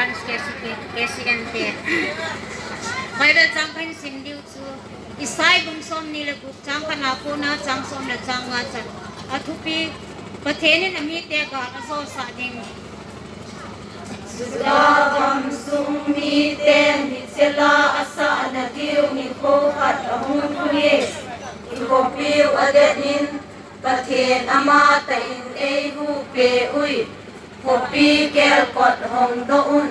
Vice Presidente. Mayroon chang kan sindiu chu isai bung som ni le gup chang kan ako na chang som na chang nga chan athupi pathenin ami te ga aso sa ding Sudagam sumi ten ni chela asa na tiu ni ko khat ahun kuye ko piu adenin pathen ama ta in e hu pe ui ko pi kel kot hong do un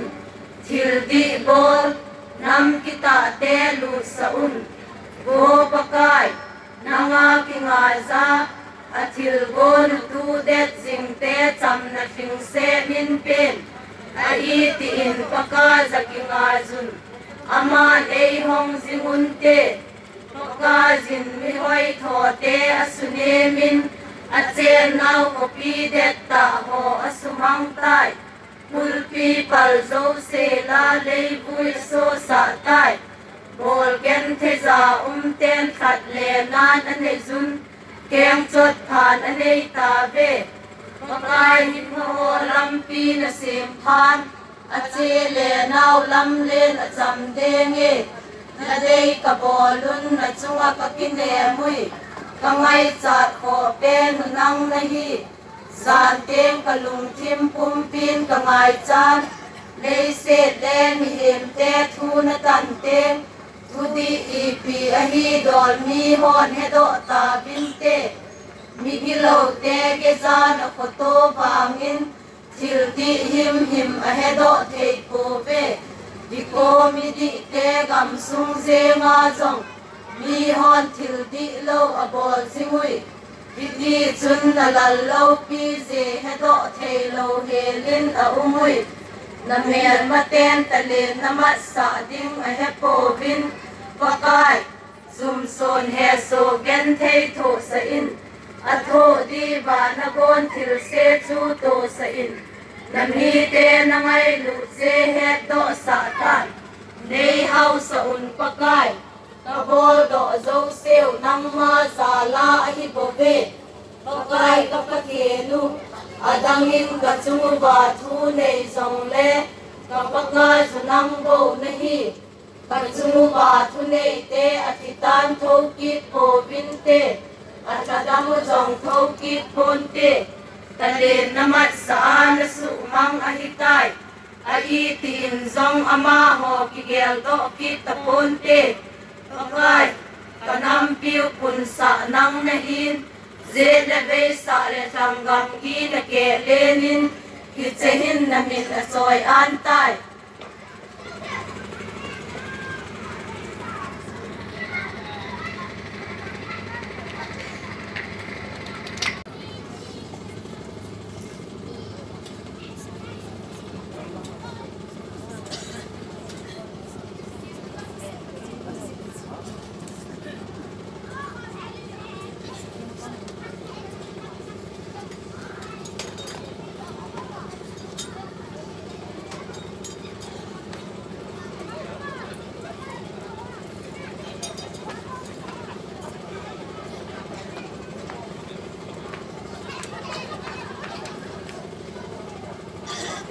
thil di bol nam kita te lu saun go pakai nanga kinga za athil go nu tu det sing te cham na fing se min pen ai ti in paka za kinga zun ama ei hong zingun te paka zin mi hoi tho te asune min achen nau ko pi det ta ho asumang tai mulpi pal zo se la lei vui so sa tai bol ken the za ten khat le nan anei zun keng chot phan anei ta ve pakai hin ho lam pi na sim phan ache le nau lam len acham denge na dei ka bolun na chunga ka kine mui kangai chat kho pen nang na hi san teng kalung thim pum pin kangai chan lei se len mi hem te thu na tan teng thu di i pi a hi dol mi hon he do ta bin te mi hi lo te ke zan a photo bangin thil ti him a he do thei ko ve di ko mi di te gam sung ze nga jong mi hon thil di lo a bol singui Piti chun na lalo pi ze he do thei lo he lin a umui na mer maten talen na mat sa ding a he po vin pakai zum son he so gen thei tho sa in a tho di ba na gon thil se chu to sa in na mi te na ngai lu ze he do sa tan nei hau sa un pakai kabol do zo seo nang ma sala hi bobe pakai kapatelu adangin kachungu ba thu nei zong le kapaka sunang bo nahi kachungu ba thu nei te atitan thokit po binte atadamu zong thokit ponte tale namat saan su mang ahitai ai tin zong ama ho kigel do kit ponte pakai kanam piu pun sa nang nahin zele ve sa le thangam ki na ke lenin ki chehin na min asoi an tai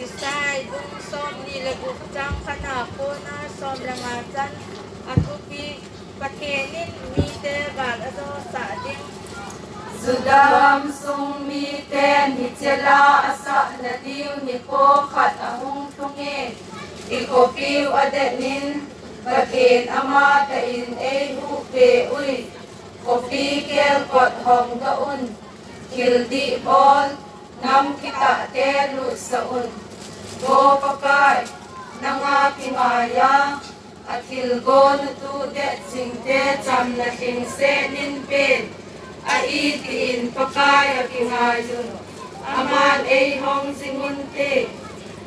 isai bung som ni le gup chang kan ako na som la nga chan athupi pathenin mi te ga aso sa ding Sudam sung mi ten ni chela asa na diu ni ko khat ahung tunge iko piu adenin bakin ama ta in e hu pe ui kopi kel kot hong ga un kil di bol nam kita te lu sa un go pakai nanga kimaya athil go nu tu de sing te cham na king se nin pen ai tin pakai akingai jun aman ei hong singun te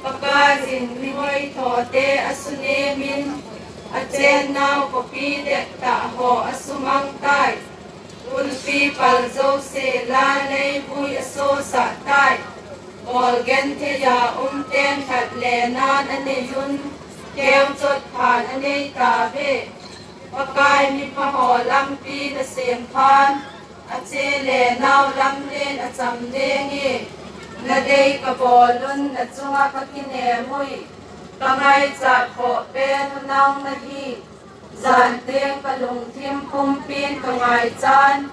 pakai jin mi hoi tho te asune min achen nau kopi de ta ho asumang tai ulpi pal zo se la nei bui aso sa tai bol gen the ya ten khat le nan ane yun kem chot phan ane ta ve pakai mi pa ho lam pi na sem phan ache le nau lam len acham de nge na dei ka bolun na chunga ka kine mui Kangai chat ko pen nang nahi Zan teng kalung thim pum pin kangai chan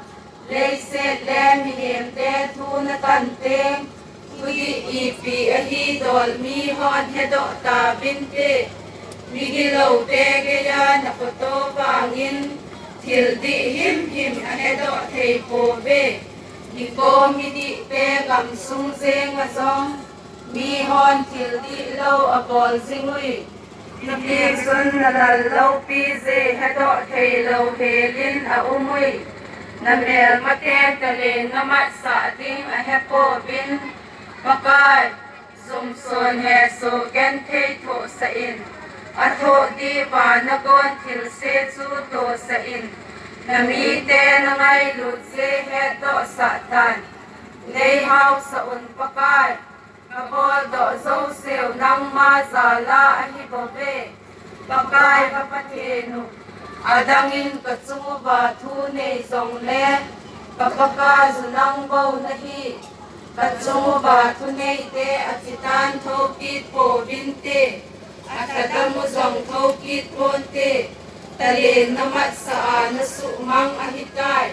Lei set len mi hem te thu na tan teng Udi ipi ahi dol mi hon hedo ta bin te Migilo te geya na koto bangin Til di him ahedo thei po be Niko midi te gam sung zeng a zong Mi hon til di lo a bol zingui Nipik sun na lal lo pi ze hedo thei lo he lin a umui Na mel mate tale ngamat sa ding a hepo bin Pakai zum son he so gen thei tho sa in Atho di ba na gon til se chu to sa in Nami te na ngai lut se he do sa tan Nei hao sa un pakai Kabol do zo seo nang ma za la ahi bobe Pakai papatenu Adangin ka chungu ba thu nei zong le Kapaka zunang bo nahi Ka chungu ba thu nei te atitan tho kit po binte Atadamu zong tho kit ponte Talin namat sa na sumang ahitai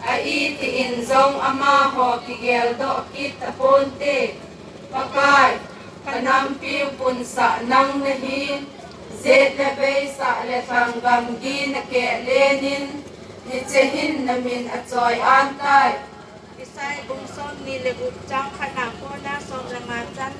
Ai ti in zong ama ho kigel do kit aponte Pakai kanam piu pun sa nang nahin Zet le bay sa le tanggam gi na ke lenin Nichehin namin at soy antay Isay bungson ni lebut chang kanako na som langacan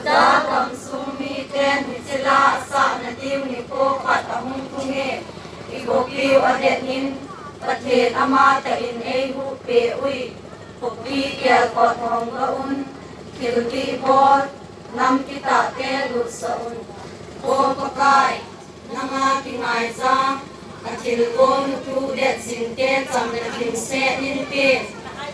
Da kam sumi ten hitila sa na diw ni po kat ahong tunge Igo piw adet nin Pathen ama ta in ay hu pe ui Pupi kiel kot hong gaun Kilti bol Nam kita te lut sa un Po pakai Nanga kingay za Atil ko nutu det sin te Cham na king se nin pe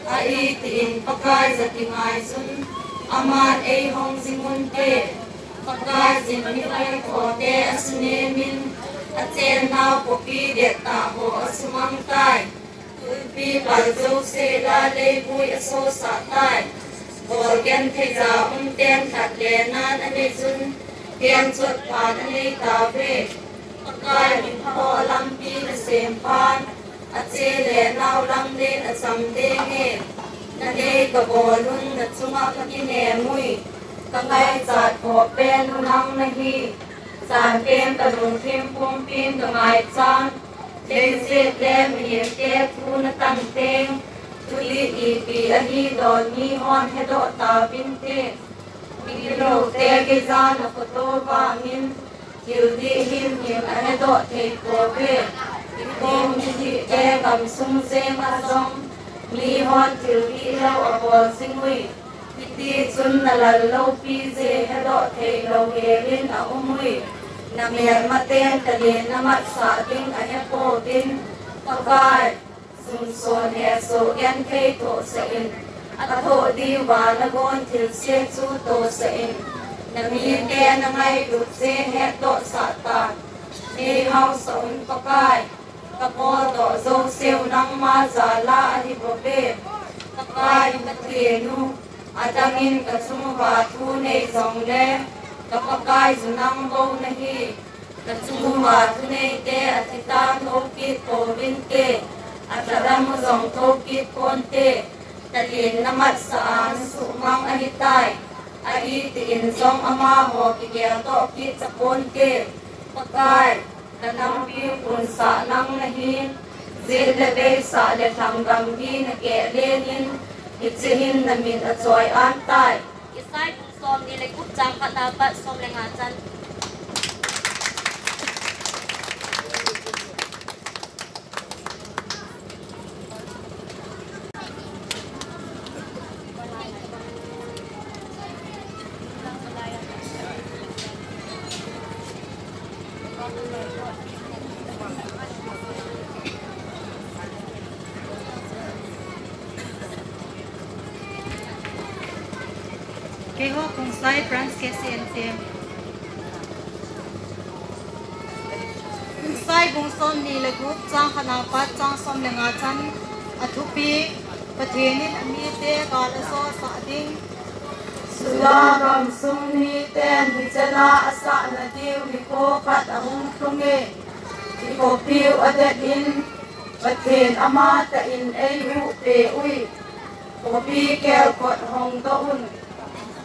Ai tiin pakai za kingay sun Aman ay hong zingun te Pakai zin mi ay ko te asune min Aten na popi det ta ho asumang tay Tulpi palzo se la lay bui aso sa tay Borgen te za tem tat lenan ane zun Tem chut pan ane tabe Pakai min ho lampi na sempan Ate le nao lang len at samdenge Nanay kabolun na tsunga kakinemui Kangay zat po pen unang nahi San tem talung tim pumpin kangay chan Lensit lem hiem te tu na tangteng Tuli ipi ahi don ni hon hedo ta binte Bigilo te gizan na koto bangin Hildi him him ahedo te kobe Ikom hiti te kam sung zeng azong Mi hon til vi lau a bol singui Hiti chun na lal lau pi ze hedo thei lau herin a umui Na mer maten talin na mat sa ding a hepo din Pakai Sun son he so yan thei to sa in At ho di wa na gon til se chu to sa in Na mi te na ngay lut se hedo sa ta Ni hao sa un pakai Kapol do zo seo nang ma za la ahi bobe Pakai matrienu Adangin katsumuba tu nei zong le Kapakai zunang bo nahi Katsumuba tu nei te atitan hokit po binte Atadam zong hokit ponte Talin namat saan sumang ahitay Ai tiin zong ama ho kigel to kit sa ponte Pakai Kanang piu pun sa nang nahin Zil lebe sa le tanggam gi na ke lenin Itsihin namin at soy antay Isay bungsom ni lebut chang kanako som langacan cái họ cùng sai branch cái CNC sai bung som ni le group chang khana pa chang som le nga chan athupi pathianin ami te gal so sa ding sula gam sung ni ten hi chana asa na diu ni ko khat ahung thunge ti ko piu adin pathian ama ta in ei hu pe ui ko pi kel kot hong to un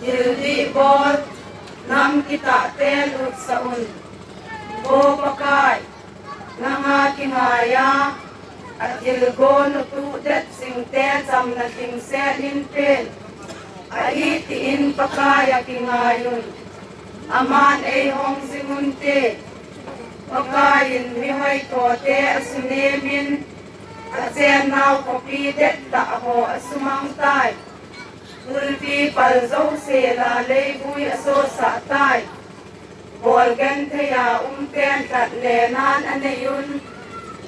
Hildi bol nam kita telut saun go pakai nanga kingaya at ilgo no tu det sing te sam na ting se lin pen ai tin pakaya kingayon aman ei hong singun te pakayin mi hoi to te asunemin at sen naw kopi det ta ho asumang tai Ulpi palzau se la lei bui aso sa tai bol gan thaya ten kat le nan anayun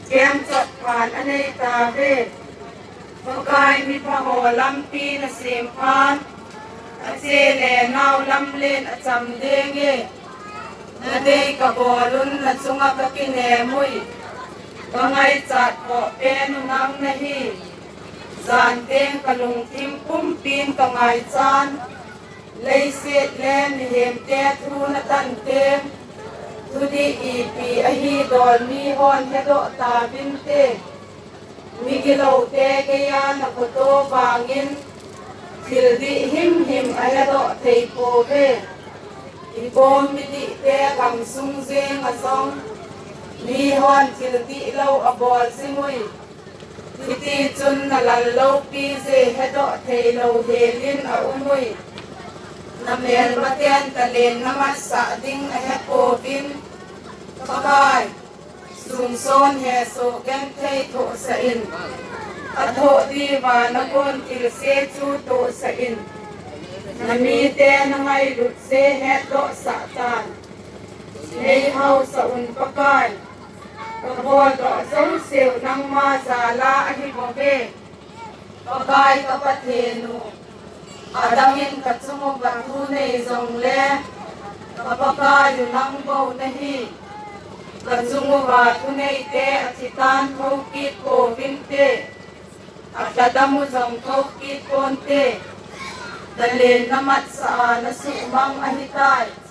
kem chot phan anay ta ve pakai mi pha ho lampi na sem phan ase le naw lam len acham denge na dei ka bolun na chunga ka kine mui pangai chat ko pen nang nahi Zan teng kalung tim kum pin kangai chan lei set len hem te thu na tan teng thu di pi ahi dol mi hon he do ta bin te mi gilo te ke ya na ko to bangin thil di him ala do thei po ve i bom mi di te kam sung zeng a song mi hon thil di lo abol singui Iti chun na lalaw pize hedo thei lo helin a umui na mel matian talen namat sa ding a hepo bin pakai sum son he so gen thei tho sa in atho di wa na kon til se chu to sa in na mi te na ngai lut se he do sa tan nei hau sa un pakai Kabol do song siu nang ma sala ahi bobe pakai kapathenu adangin katsumo bathu nei zong le pakai nang bo nahi katsumo bathu nei te achitan thokit ko binte akadamu zong thokit konte dalen namat sa nasu mang ahitai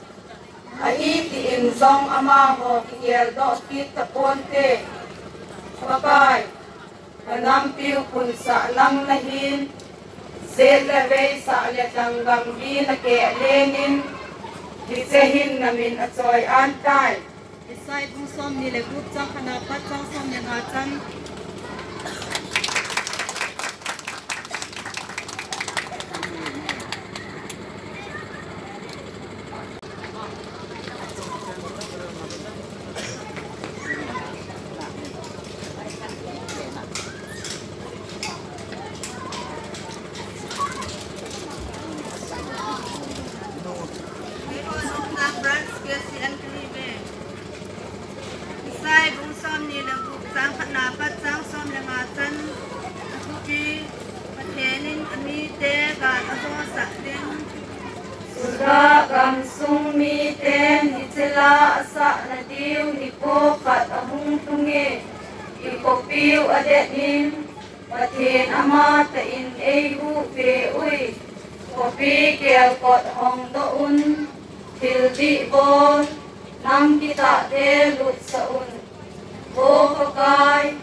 Ai ti in zong ama ho kiel do kit ta ponte pakai kanam piu kun sa lang nahin se la ve sa le tanggam bi na ke lenin ti sehin namin achoy antai sai bung som ni le group chang khana pa chang som le nga chan Nam kita te lut saun go pakai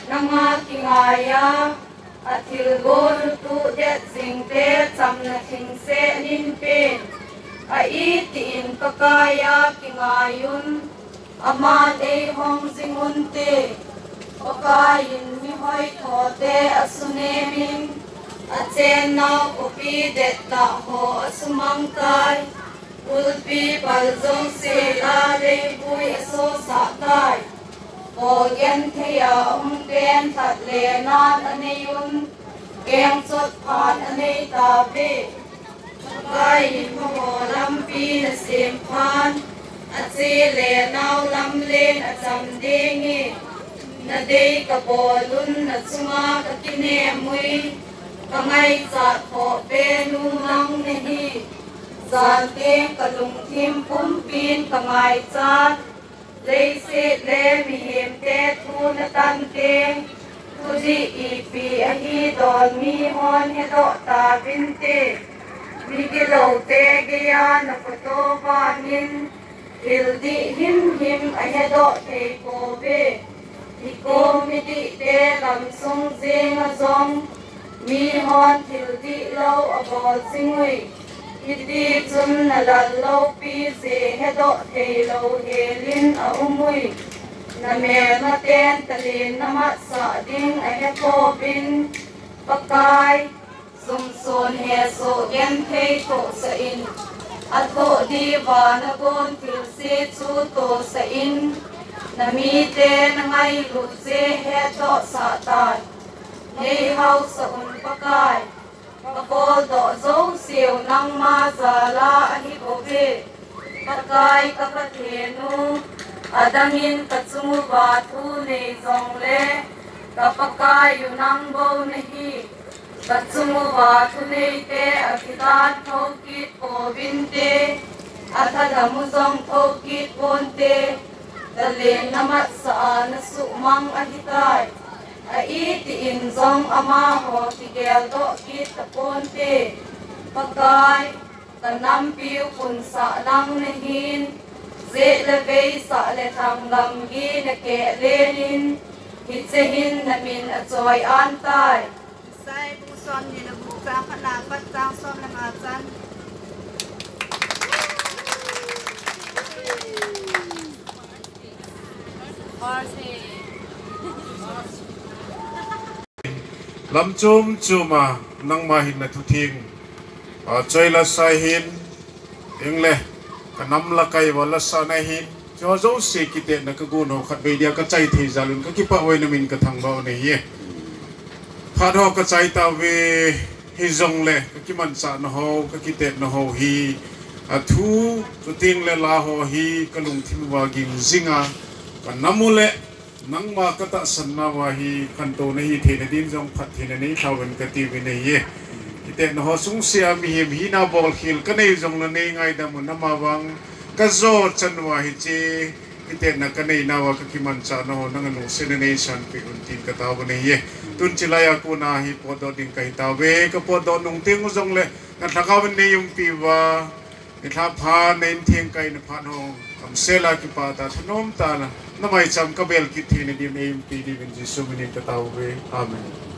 nanga kingaya athil go tu det sing te cham na thing se nin pen ai tin pakaya kingayun ama dei hong singun te pakayin mi hoi tho te asune min achen na kopi det ta ho asumang kai Ulpi palzong se la le bui so sa tai o gen thaya ten that le nan aneyun keng chot phan anei ta ve kai mo lam pi na sem phan achi le nau lam len acham dingi na dei ka bolun na chunga ka kine mui ka ngai cha kho pe nu nang ne hi zan te ka lung thim pum pin ka ngai cha lei se le mi hem te thu na tan te tuji ipi ahi don mi hon he do ta bin te mi ge lo te ge ya na photo ba nin hildi him a he do te ko be hi ko mi di te lam sung jing a zong mi hon hildi lo a bol singui hi di chun na dal lo pi se he do te lo he lin a umui na me na ten talin na ma sa ding a he ko bin pakai sum son he so gen thei to sa in ato di va na gon til se chu to sa in na mi te na ngai lu se he to sa tan nei hau sa un pakai kapol do zo siu nang ma za la ahi ko be pakai ka ka thenu adangin kachungu ba thu nei zong le kapakai yunang bo nahi kachungu ba thu nei te akitan thokit ko binte athadamu zong thokit bonte dale namat sa na sumang ahitai aiti in zong ama ho tigel do kit ponte pakai tanam piu kun sa nang nahin ze le vei sa le thang lam gi na ke lenin hitsehin na min a choi an tai sai bu som ni le gu chang khana pat chang som la nga chan lam chum chuma nang ma hin na thu thing choi la sai hin engle kanam la kai wala sa na hin cho zo se kite na ka gu no khat be dia ka chai the zalun ka ki pa oi na min ka thang ba ne ye pha do ka chai ta we hi zong le ka ki man sa na ho ka ki te na ho hi a thu tu ting le la ho hi ka lung thim wa ging zinga ka namule nang ma ka ta san na wa hi kan to na hi the na din jong phat the na nei thawen ka ti we ne ye kite na ho sung sia mi hem hi na bol khil ka nei jong na nei ngai da mun na ma wang ka zo chan wa hi che kite na ka nei na wa ka ki man cha no nang nu se na nei san pi un tin ka ta wa ne ye tun chilaya ko na hi po do din kai ta we ka po do nung ting jong le na thaka wen ne yum pi wa ni tha pha nen thieng kai na pha no am sela ki pa ta thanom ta na mai cham ka bel ki thi ne dim em pi di bin ji su min ka ta we amen